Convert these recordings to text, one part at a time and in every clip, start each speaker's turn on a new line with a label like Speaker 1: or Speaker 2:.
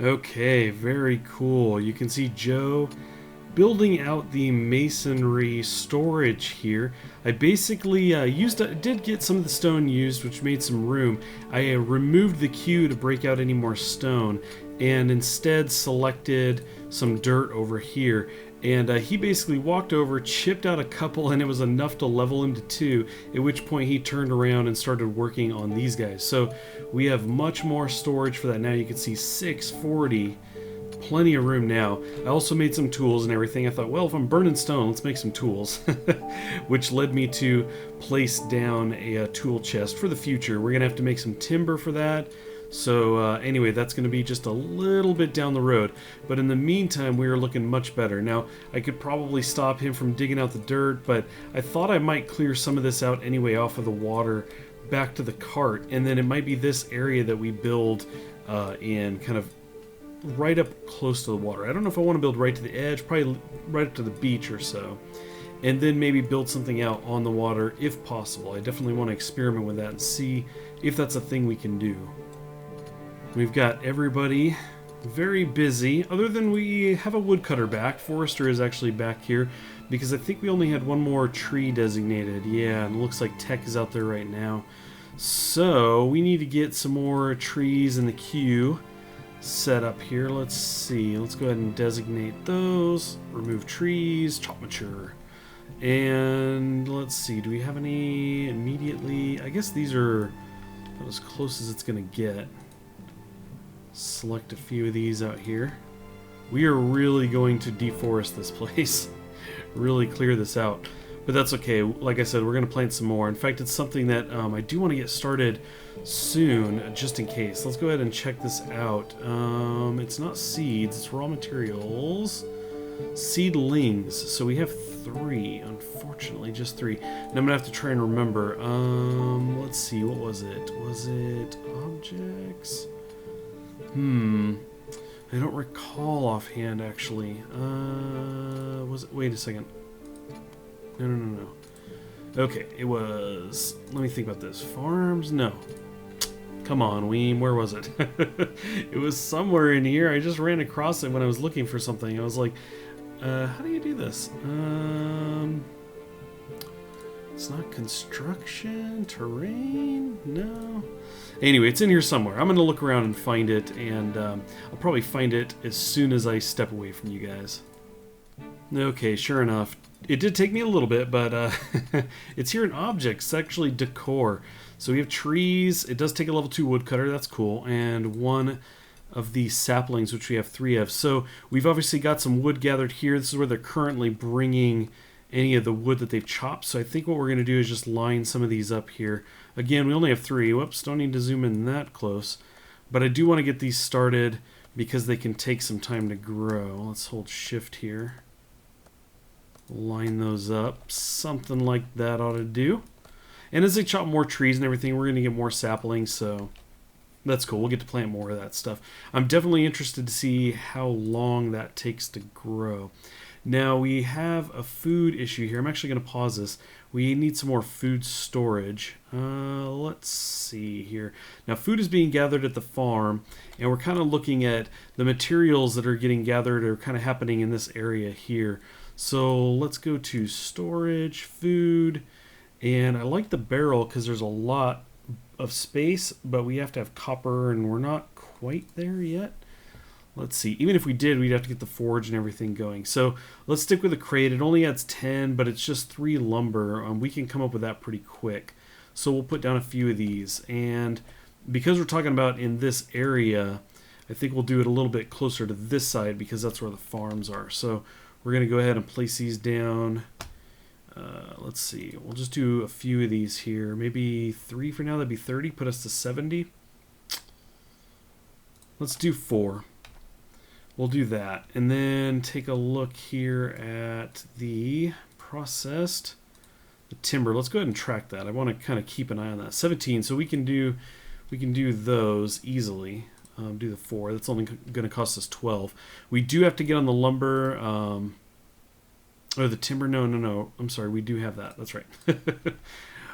Speaker 1: Okay, very cool. You can see Joe building out the masonry storage here. I basically did get some of the stone used, which made some room. I removed the queue to break out any more stone, and instead selected some dirt over here. And he basically walked over, chipped out a couple, and it was enough to level him to 2, at which point he turned around and started working on these guys. So we have much more storage for that now. You can see 640. Plenty of room now. I also made some tools and everything. I thought, well, if I'm burning stone, let's make some tools. Which led me to place down a tool chest for the future. We're going to have to make some timber for that. So anyway, that's going to be just a little bit down the road. But in the meantime, we are looking much better. Now, I could probably stop him from digging out the dirt, but I thought I might clear some of this out anyway off of the water back to the cart. And then it might be this area that we build in kind of right up close to the water. I don't know if I want to build right to the edge, probably right up to the beach or so. And then maybe build something out on the water if possible. I definitely want to experiment with that and see if that's a thing we can do. We've got everybody very busy, other than we have a woodcutter back. Forester is actually back here because I think we only had one more tree designated. Yeah, and it looks like Tech is out there right now. So we need to get some more trees in the queue set up here. Let's see. Let's go ahead and designate those. Remove trees. Chop mature. And let's see. Do we have any immediately? I guess these are about as close as it's going to get. Select a few of these out here. We are really going to deforest this place. Really clear this out. But that's okay. Like I said, we're going to plant some more. In fact, it's something that I do want to get started soon, just in case. Let's go ahead and check this out. It's not seeds, it's raw materials. Seedlings. So we have 3, unfortunately, just 3. And I'm going to have to try and remember. Let's see, what was it? Was it objects? I don't recall offhand, actually. Was it? Wait a second. No. Okay, it was... Let me think about this. Farms? No. Come on, Weem. Where was it? It was somewhere in here. I just ran across it when I was looking for something. I was like, how do you do this? It's not construction, terrain? No. Anyway, it's in here somewhere. I'm going to look around and find it, and I'll probably find it as soon as I step away from you guys. Okay, sure enough. It did take me a little bit, but it's here in objects. It's actually decor. So we have trees. It does take a level 2 woodcutter. That's cool. And one of these saplings, which we have 3 of. So we've obviously got some wood gathered here. This is where they're currently bringing any of the wood that they've chopped. So I think what we're going to do is just line some of these up here. Again, we only have 3. Whoops, don't need to zoom in that close. But I do want to get these started because they can take some time to grow. Let's hold shift here. Line those up. Something like that ought to do. And as they chop more trees and everything, we're going to get more saplings, so that's cool. We'll get to plant more of that stuff. I'm definitely interested to see how long that takes to grow. Now, we have a food issue here. I'm actually going to pause this. We need some more food storage. Let's see here. Now, food is being gathered at the farm, and we're kind of looking at the materials that are getting gathered are kind of happening in this area here. So let's go to storage, food, and I like the barrel because there's a lot of space, but we have to have copper, and we're not quite there yet. Let's see. Even if we did, we'd have to get the forge and everything going. So let's stick with the crate. It only adds 10, but it's just 3 lumber. We can come up with that pretty quick. So we'll put down a few of these. And because we're talking about in this area, I think we'll do it a little bit closer to this side because that's where the farms are. So we're going to go ahead and place these down. Let's see. We'll just do a few of these here. Maybe 3 for now. That'd be 30. Put us to 70. Let's do 4. We'll do that. And then take a look here at the processed the timber. Let's go ahead and track that. I want to kind of keep an eye on that. 17. So we can do those easily. Do the 4. That's only going to cost us 12. We do have to get on the lumber. Or the timber. No. I'm sorry. We do have that. That's right.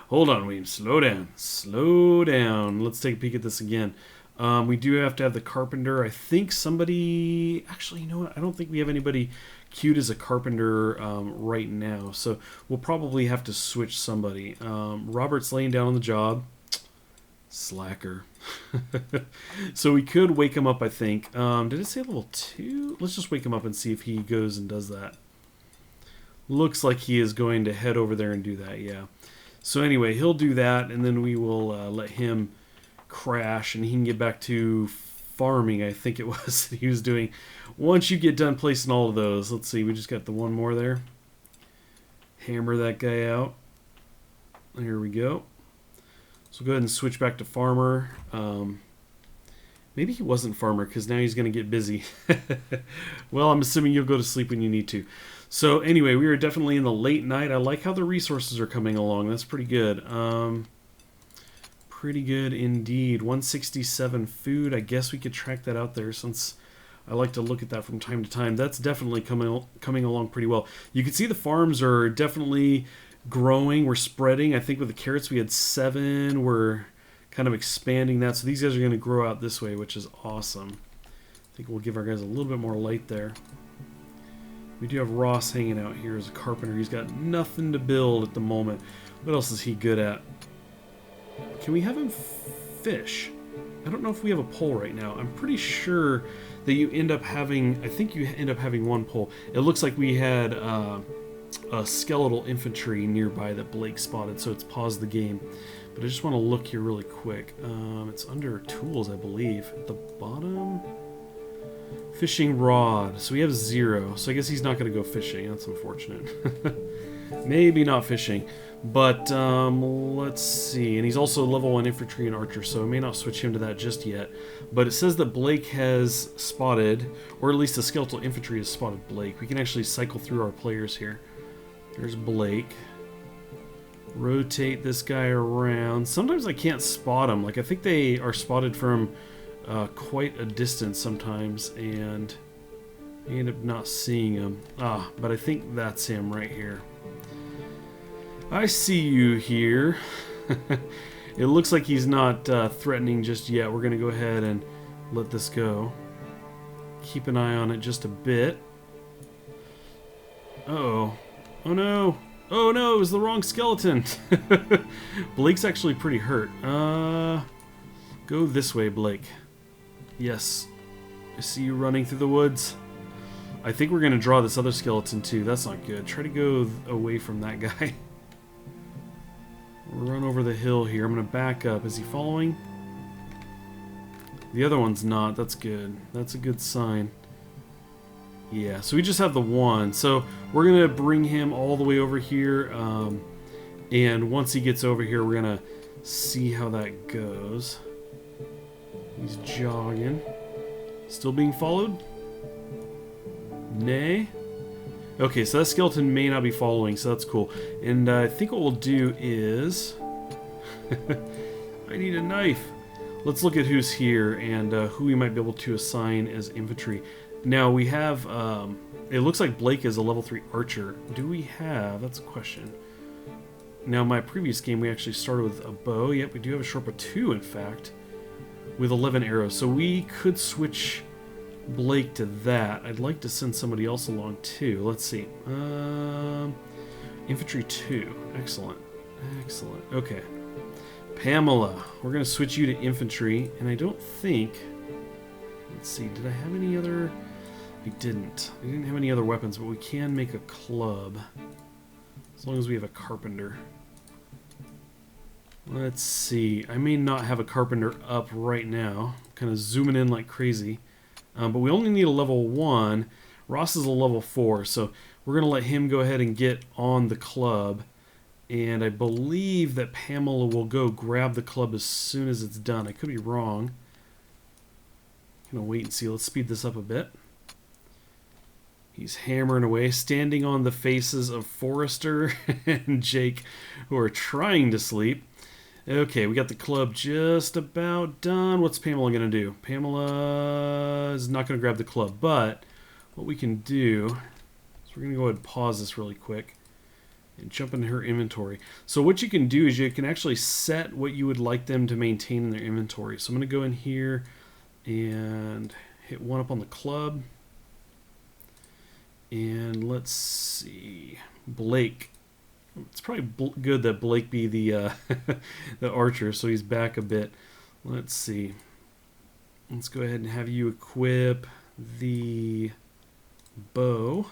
Speaker 1: Hold on, William. Slow down. Slow down. Let's take a peek at this again. We do have to have the carpenter. I think somebody... Actually, you know what? I don't think we have anybody queued as a carpenter right now. So we'll probably have to switch somebody. Robert's laying down on the job. Slacker. So we could wake him up, I think. Did it say level 2? Let's just wake him up and see if he goes and does that. Looks like he is going to head over there and do that, yeah. So anyway, he'll do that, and then we will let him crash, and he can get back to farming, I think it was that he was doing. Once you get done placing all of those, let's see, we just got the one more there. Hammer that guy out. There we go. So go ahead and switch back to farmer. Maybe he wasn't farmer, because now he's going to get busy. Well, I'm assuming you'll go to sleep when you need to. So anyway, we are definitely in the late night. I like how the resources are coming along. That's pretty good. Pretty good indeed. 167 food. I guess we could track that out there since I like to look at that from time to time. That's definitely coming along pretty well. You can see the farms are definitely growing. We're spreading. I think with the carrots we had 7. We're kind of expanding that. So these guys are going to grow out this way, which is awesome. I think we'll give our guys a little bit more light there. We do have Ross hanging out here as a carpenter. He's got nothing to build at the moment. What else is he good at? Can we have him fish? I don't know if we have a pole right now. I'm pretty sure that you end up having... I think you end up having one pole. It looks like we had a skeletal infantry nearby that Blake spotted, so it's paused the game. But I just want to look here really quick. It's under tools, I believe. At the bottom... Fishing rod. So we have 0. So I guess he's not going to go fishing. That's unfortunate. Maybe not fishing. But let's see. And he's also level 1 infantry and archer, so I may not switch him to that just yet. But it says that Blake has spotted, or at least the skeletal infantry has spotted Blake. We can actually cycle through our players here. There's Blake. Rotate this guy around. Sometimes I can't spot him. Like, I think they are spotted from... quite a distance sometimes, and I end up not seeing him. But I think that's him right here. I see you here. It looks like he's not threatening just yet. We're going to go ahead and let this go. Keep an eye on it just a bit. Uh-oh. Oh no! Oh no, it was the wrong skeleton! Blake's actually pretty hurt. Go this way, Blake. Yes. I see you running through the woods. I think we're going to draw this other skeleton too. That's not good. Try to go away from that guy. Run over the hill here. I'm going to back up. Is he following? The other one's not. That's good. That's a good sign. Yeah, so we just have the one. So we're going to bring him all the way over here. And once he gets over here, we're going to see how that goes. He's jogging. Still being followed? Nay? Okay, so that skeleton may not be following, so that's cool. And I think what we'll do is... I need a knife. Let's look at who's here and who we might be able to assign as infantry. Now, we have... it looks like Blake is a level 3 archer. Do we have... That's a question. Now, my previous game, we actually started with a bow. Yep, we do have a short bow 2, in fact. With 11 arrows, so we could switch Blake to that. I'd like to send somebody else along too. Let's see. Infantry 2. Excellent. Excellent. Okay. Pamela. We're going to switch you to infantry, and I don't think... Let's see. Did I have any other... We didn't. We didn't have any other weapons, but we can make a club. As long as we have a carpenter. Let's see. I may not have a carpenter up right now. I'm kind of zooming in like crazy. But we only need a level 1. Ross is a level 4, so we're going to let him go ahead and get on the club. And I believe that Pamela will go grab the club as soon as it's done. I could be wrong. I'm going to wait and see. Let's speed this up a bit. He's hammering away, standing on the faces of Forrester and Jake, who are trying to sleep. Okay, we got the club just about done. What's Pamela going to do? Pamela is not going to grab the club, but what we can do is we're going to go ahead and pause this really quick. and jump into her inventory. So what you can do is you can actually set what you would like them to maintain in their inventory. So I'm going to go in here and hit one up on the club. And let's see, Blake. It's probably good that Blake be the the archer, so he's back a bit. Let's see. Let's go ahead and have you equip the bow.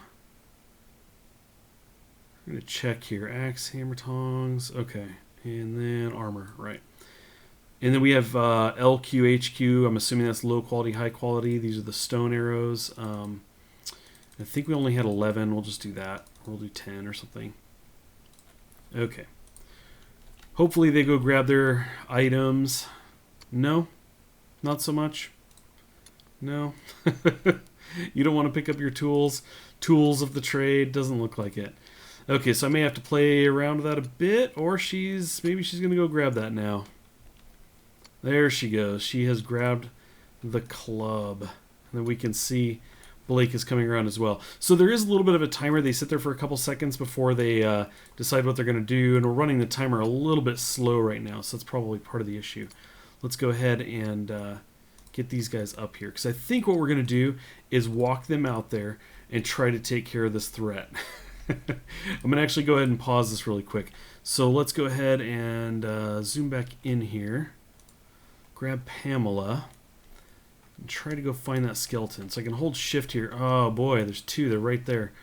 Speaker 1: I'm going to check here. Axe, hammer, tongs. Okay. And then armor. Right. And then we have LQ, HQ. I'm assuming that's low quality, high quality. These are the stone arrows. I think we only had 11. We'll just do that. We'll do 10 or something. Okay. Hopefully they go grab their items. No? Not so much? No? You don't want to pick up your tools? Tools of the trade? Doesn't look like it. Okay, so I may have to play around with that a bit, or maybe she's going to go grab that now. There she goes. She has grabbed the club. And then we can see Blake is coming around as well. So there is a little bit of a timer. They sit there for a couple seconds before they decide what they're going to do, and we're running the timer a little bit slow right now, so that's probably part of the issue. Let's go ahead and get these guys up here, because I think what we're going to do is walk them out there and try to take care of this threat. I'm going to actually go ahead and pause this really quick. So let's go ahead and zoom back in here. Grab Pamela. And try to go find that skeleton. So I can hold shift here. Oh boy, there's two. They're right there.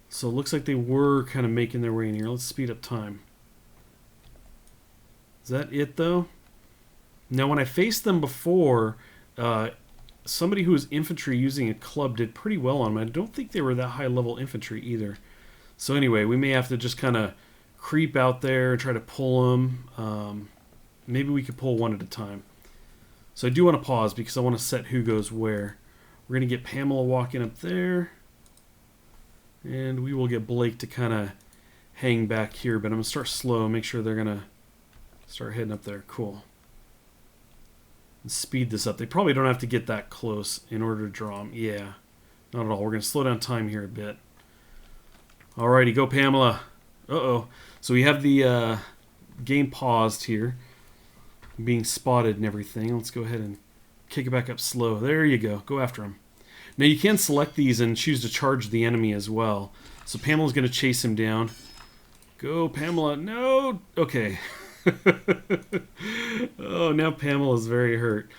Speaker 1: So it looks like they were kind of making their way in here. Let's speed up time. Is that it though? Now when I faced them before, somebody who was infantry using a club did pretty well on them. I don't think they were that high level infantry either. So anyway, we may have to just kind of creep out there and try to pull them. Maybe we could pull one at a time. So I do want to pause because I want to set who goes where. We're going to get Pamela walking up there. And we will get Blake to kind of hang back here. But I'm going to start slow, make sure they're going to start heading up there. Cool. And speed this up. They probably don't have to get that close in order to draw them. Yeah, not at all. We're going to slow down time here a bit. Alrighty, go Pamela. Uh-oh. So we have the game paused here. Being spotted and everything. Let's go ahead and kick it back up slow. There you go. Go after him. Now you can select these and choose to charge the enemy as well. So Pamela's going to chase him down. Go Pamela. No! Okay. Oh, now Pamela's very hurt.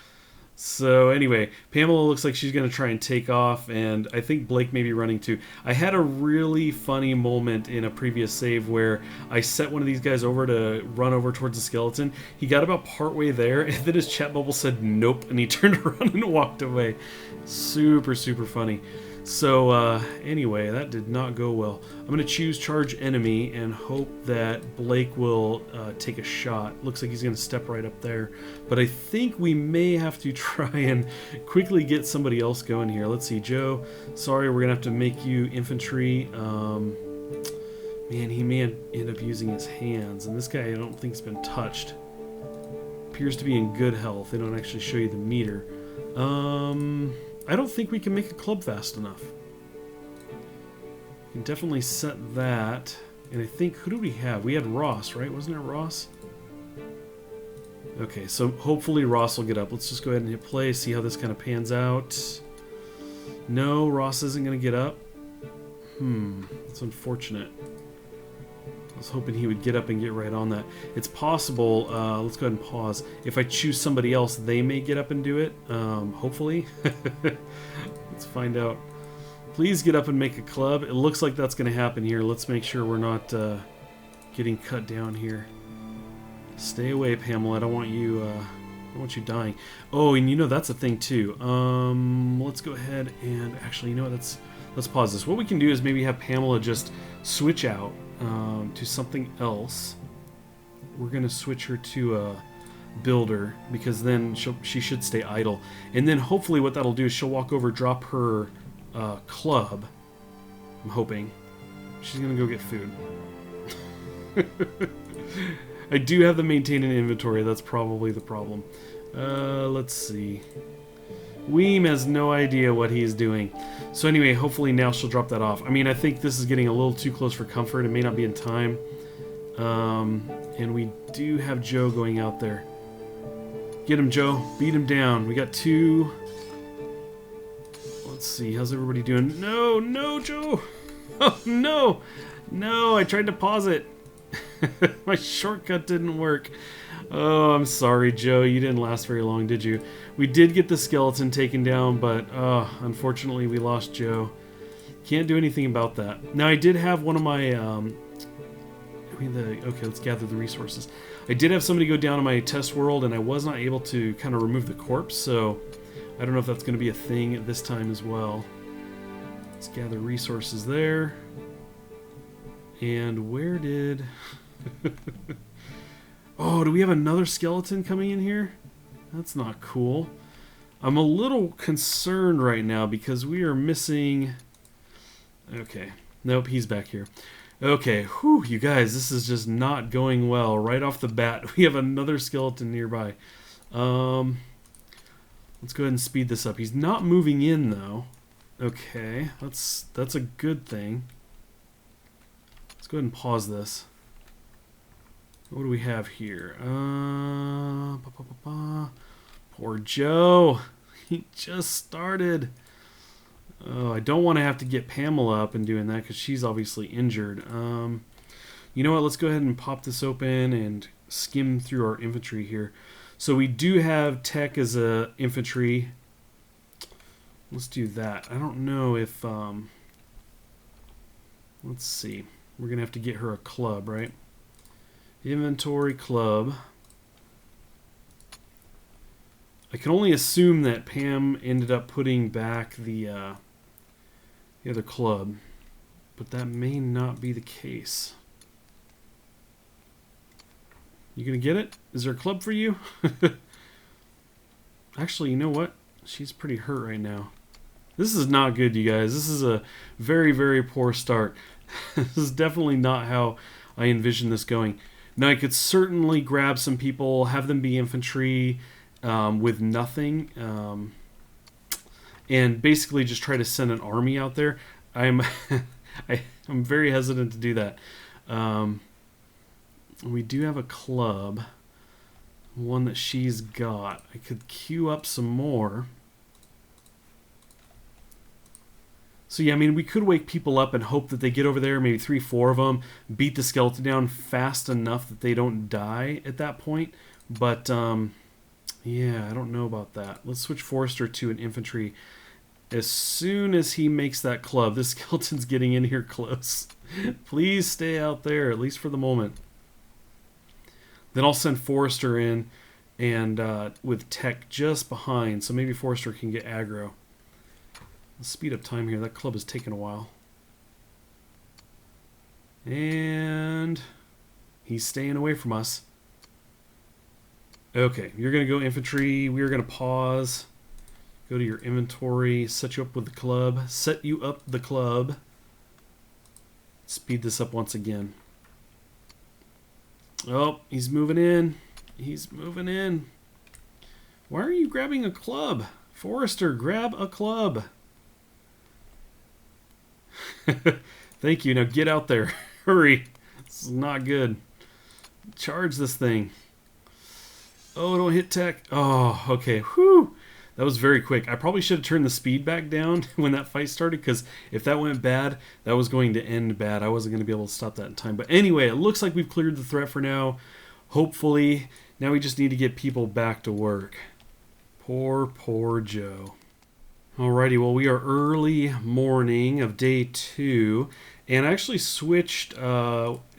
Speaker 1: So anyway, Pamela looks like she's going to try and take off, and I think Blake may be running too. I had a really funny moment in a previous save where I set one of these guys over to run over towards the skeleton. He got about partway there, and then his chat bubble said nope, and he turned around and walked away. Super, super funny. So anyway, that did not go well. I'm going to choose charge enemy and hope that Blake will take a shot. Looks like he's going to step right up there. But I think we may have to try and quickly get somebody else going here. Let's see, Joe. Sorry, we're going to have to make you infantry. Man, he may end up using his hands. And this guy I don't think has been touched. Appears to be in good health. They don't actually show you the meter. I don't think we can make a club fast enough. We can definitely set that. And I think, who do we have? We had Ross, right? Wasn't it Ross? Okay, so hopefully Ross will get up. Let's just go ahead and hit play, see how this kind of pans out. No, Ross isn't going to get up. That's unfortunate. I was hoping he would get up and get right on that. It's possible, let's go ahead and pause. If I choose somebody else, they may get up and do it. Hopefully. Let's find out. Please get up and make a club. It looks like that's going to happen here. Let's make sure we're not getting cut down here. Stay away, Pamela. I don't want you dying. Oh, and you know that's a thing too. Let's go ahead and actually, you know what? Let's pause this. What we can do is maybe have Pamela just switch out to something else. We're going to switch her to a builder because then she should stay idle. And then hopefully what that'll do is she'll walk over, drop her club. I'm hoping. She's going to go get food. I do have them maintain an inventory. That's probably the problem. Let's see. Weem has no idea what he's doing. So anyway, hopefully now she'll drop that off. I mean, I think this is getting a little too close for comfort. It may not be in time. And we do have Joe going out there. Get him, Joe. Beat him down. We got 2. Let's see. How's everybody doing? No, no, Joe. Oh, no. No, I tried to pause it. My shortcut didn't work. Oh, I'm sorry, Joe. You didn't last very long, did you? We did get the skeleton taken down, but unfortunately we lost Joe. Can't do anything about that. Now, I did have one of my... okay, let's gather the resources. I did have somebody go down to my test world, and I was not able to kind of remove the corpse, so I don't know if that's going to be a thing this time as well. Let's gather resources there. And where did... Oh, do we have another skeleton coming in here? That's not cool. I'm a little concerned right now because we are missing... Okay. Nope, he's back here. Okay, whew, you guys, this is just not going well. Right off the bat, we have another skeleton nearby. Let's go ahead and speed this up. He's not moving in, though. Okay, that's a good thing. Let's go ahead and pause this. What do we have here? Poor Joe. He just started. Oh, I don't want to have to get Pamela up and doing that because she's obviously injured. You know what? Let's go ahead and pop this open and skim through our infantry here. So we do have tech as a infantry. Let's do that. I don't know if... let's see. We're going to have to get her a club, right? Inventory club. I can only assume that Pam ended up putting back the other club, but that may not be the case. You gonna get it? Is there a club for you? Actually, you know what? She's pretty hurt right now. This is not good, you guys. This is a very, very poor start. This is definitely not how I envisioned this going. Now, I could certainly grab some people, have them be infantry with nothing, and basically just try to send an army out there. I'm very hesitant to do that. We do have a club, one that she's got. I could queue up some more. So yeah, I mean, we could wake people up and hope that they get over there, maybe 3, 4 of them, beat the skeleton down fast enough that they don't die at that point. But, yeah, I don't know about that. Let's switch Forrester to an infantry. As soon as he makes that club, this skeleton's getting in here close. Please stay out there, at least for the moment. Then I'll send Forrester in and with tech just behind, so maybe Forrester can get aggro. Let's speed up time here. That club has taken a while. And he's staying away from us. Okay, you're going to go infantry. We're going to pause. Go to your inventory. Set you up with the club. Set you up the club. Speed this up once again. Oh, he's moving in. He's moving in. Why are you grabbing a club? Forrester, grab a club. Thank you. Now get out there. Hurry. This is not good. Charge this thing. Oh, don't hit tech. Oh, okay. Whew. That was very quick. I probably should have turned the speed back down when that fight started, because if that went bad, that was going to end bad. I wasn't going to be able to stop that in time. But anyway, it looks like we've cleared the threat for now. Hopefully. Now we just need to get people back to work. Poor, poor Joe. Alrighty, well, we are early morning of day 2, and I actually switched, it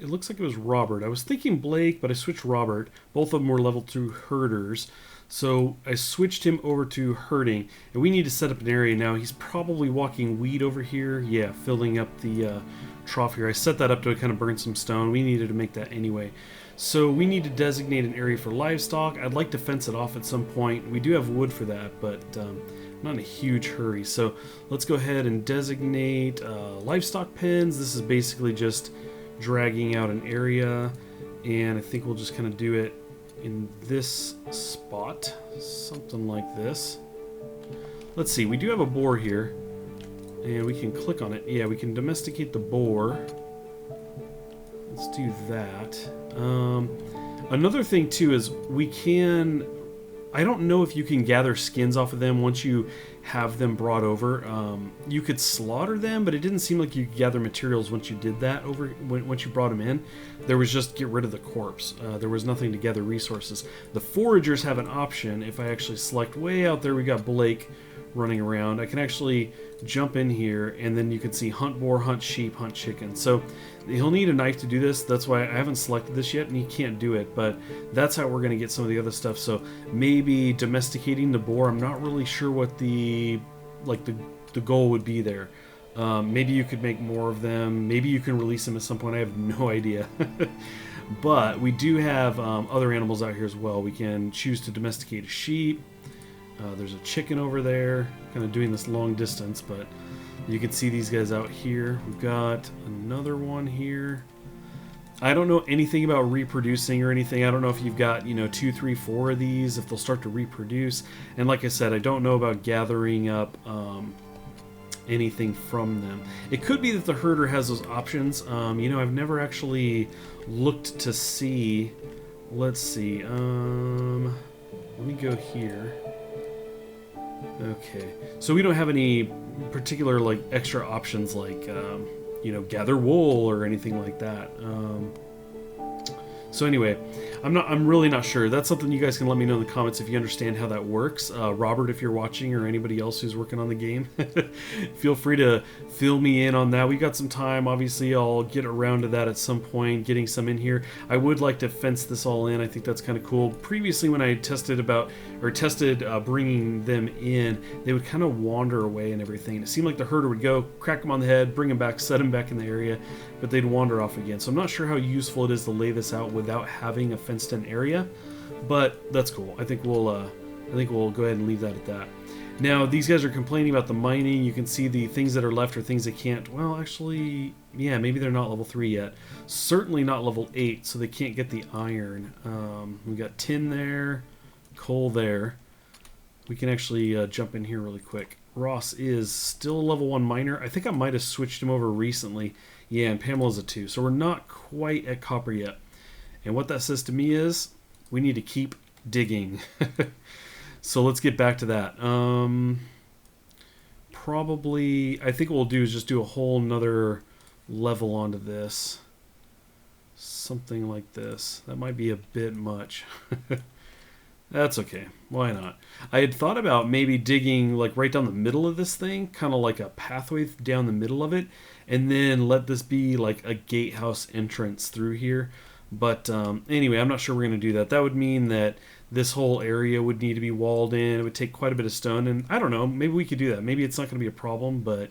Speaker 1: looks like it was Robert. I was thinking Blake, but I switched Robert. Both of them were level 2 herders, so I switched him over to herding, and we need to set up an area now. He's probably walking wheat over here. Yeah, filling up the trough here. I set that up to kind of burn some stone. We needed to make that anyway. So we need to designate an area for livestock. I'd like to fence it off at some point. We do have wood for that, but... not in a huge hurry. So let's go ahead and designate livestock pens. This is basically just dragging out an area, and I think we'll just kind of do it in this spot, something like this. let's see, we do have a boar here. And we can click on it. Yeah, we can domesticate the boar. Let's do that. Another thing too is we can... I don't know if you can gather skins off of them once you have them brought over. You could slaughter them, but it didn't seem like you could gather materials once you did that once you brought them in. There was just get rid of the corpse. There was nothing to gather resources. The foragers have an option. If I actually select way out there, we got Blake running around. I can actually jump in here, and then you can see hunt boar, hunt sheep, hunt chicken. So he'll need a knife to do this. That's why I haven't selected this yet, and he can't do it, but that's how we're going to get some of the other stuff. So maybe domesticating the boar. I'm not really sure what the goal would be there. Maybe you could make more of them. Maybe you can release them at some point. I have no idea. But we do have other animals out here as well. We can choose to domesticate a sheep. There's a chicken over there, kind of doing this long distance, but you can see these guys out here. We've got another one here. I don't know anything about reproducing or anything. I don't know if you've got, 2, 3, 4 of these, if they'll start to reproduce. And like I said, I don't know about gathering up anything from them. It could be that the herder has those options. I've never actually looked to see. Let's see. Let me go here. Okay, so we don't have any particular extra options like gather wool or anything like that. So anyway, I'm really not sure. That's something you guys can let me know in the comments if you understand how that works. Robert, if you're watching, or anybody else who's working on the game, feel free to fill me in on that. We got some time. Obviously, I'll get around to that at some point, getting some in here. I would like to fence this all in. I think that's kind of cool. Previously, when I tested bringing them in, they would kind of wander away and everything. It seemed like the herder would go, crack them on the head, bring them back, set them back in the area, but they'd wander off again. So I'm not sure how useful it is to lay this out without having a fenced-in area, but that's cool. I think we'll go ahead and leave that at that. Now, these guys are complaining about the mining. You can see the things that are left are things they can't... Well, actually, yeah, maybe they're not level 3 yet. Certainly not level 8, so they can't get the iron. We got tin there, coal there. We can actually jump in here really quick. Ross is still a level 1 miner. I think I might have switched him over recently. Yeah, and Pamela's a 2, so we're not quite at copper yet. And what that says to me is we need to keep digging. So let's get back to that. Probably, I think what we'll do is just do a whole nother level onto this. Something like this. That might be a bit much. That's okay. Why not? I had thought about maybe digging right down the middle of this thing, kind of like a pathway down the middle of it, and then let this be like a gatehouse entrance through here. But anyway, I'm not sure we're going to do that. That would mean that this whole area would need to be walled in. It would take quite a bit of stone, and I don't know, maybe we could do that. Maybe it's not going to be a problem, but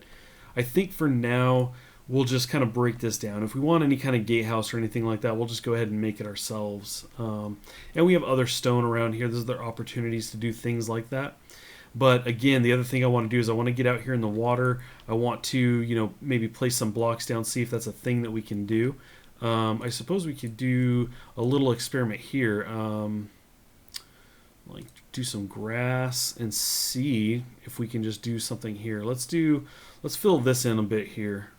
Speaker 1: I think for now we'll just kind of break this down. If we want any kind of gatehouse or anything like that, we'll just go ahead and make it ourselves. And we have other stone around here. There's other opportunities to do things like that. But again, the other thing I want to do is I want to get out here in the water. I want to, maybe place some blocks down, see if that's a thing that we can do. I suppose we could do a little experiment here. Do some grass and see if we can just do something here. Let's fill this in a bit here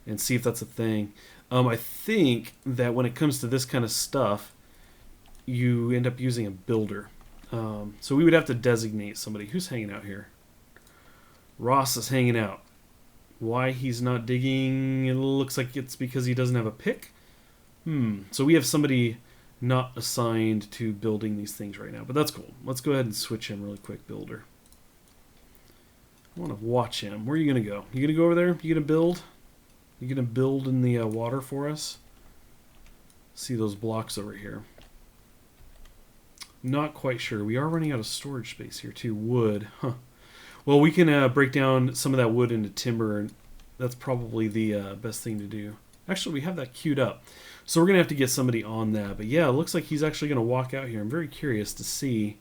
Speaker 1: and see if that's a thing. I think that when it comes to this kind of stuff, you end up using a builder. So we would have to designate somebody. Who's hanging out here? Ross is hanging out. Why he's not digging? It looks like it's because he doesn't have a pick. So we have somebody not assigned to building these things right now, but that's cool. Let's go ahead and switch him really quick, builder. I want to watch him. Where are you going to go? You going to go over there? You going to build? You going to build in the water for us? See those blocks over here. Not quite sure. We are running out of storage space here too. Wood. Huh. Well, we can break down some of that wood into timber, and that's probably the best thing to do. Actually, we have that queued up. So we're going to have to get somebody on that. But yeah, it looks like he's actually going to walk out here. I'm very curious to see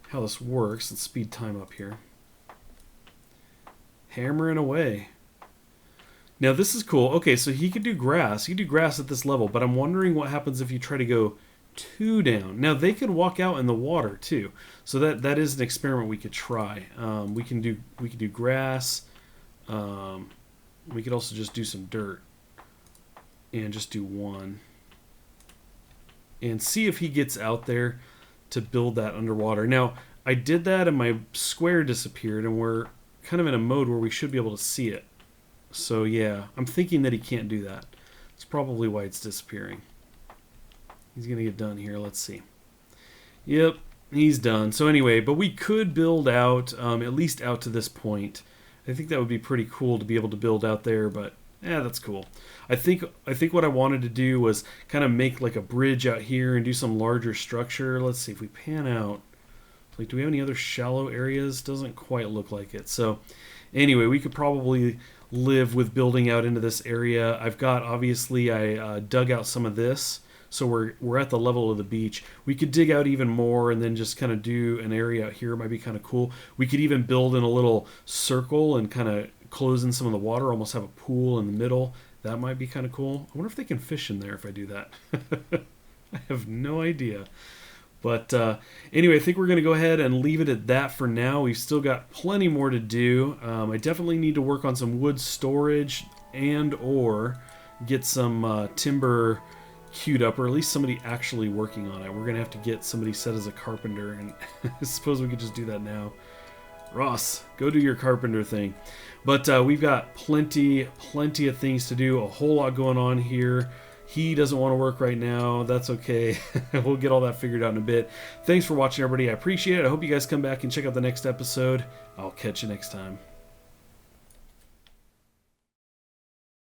Speaker 1: how this works. Let's speed time up here. Hammering away. Now this is cool. Okay, so he could do grass. He could do grass at this level, but I'm wondering what happens if you try to go 2 down. Now they could walk out in the water too, so that is an experiment we could try. We can do grass. We could also just do some dirt and just do 1 and see if he gets out there to build that underwater. Now I did that and my square disappeared, and we're kind of in a mode where we should be able to see it. So yeah, I'm thinking that he can't do that. It's probably why it's disappearing. He's going to get done here. Let's see. Yep, he's done. So anyway, but we could build out, at least out to this point. I think that would be pretty cool to be able to build out there, but yeah, that's cool. I think what I wanted to do was kind of make like a bridge out here and do some larger structure. Let's see if we pan out. Like, do we have any other shallow areas? Doesn't quite look like it. So anyway, we could probably live with building out into this area. I've got, obviously, I dug out some of this. So we're at the level of the beach. We could dig out even more and then just kind of do an area out here. It might be kind of cool. We could even build in a little circle and kind of close in some of the water, almost have a pool in the middle. That might be kind of cool. I wonder if they can fish in there if I do that. I have no idea. But anyway, I think we're going to go ahead and leave it at that for now. We've still got plenty more to do. I definitely need to work on some wood storage and or get some timber queued up, or at least somebody actually working on it. We're going to have to get somebody set as a carpenter, and I suppose we could just do that now. Ross, go do your carpenter thing. But we've got plenty of things to do, a whole lot going on here. He doesn't want to work right now. That's okay. We'll get all that figured out in a bit. Thanks for watching, everybody. I appreciate it. I hope you guys come back and check out the next episode. I'll catch you next time.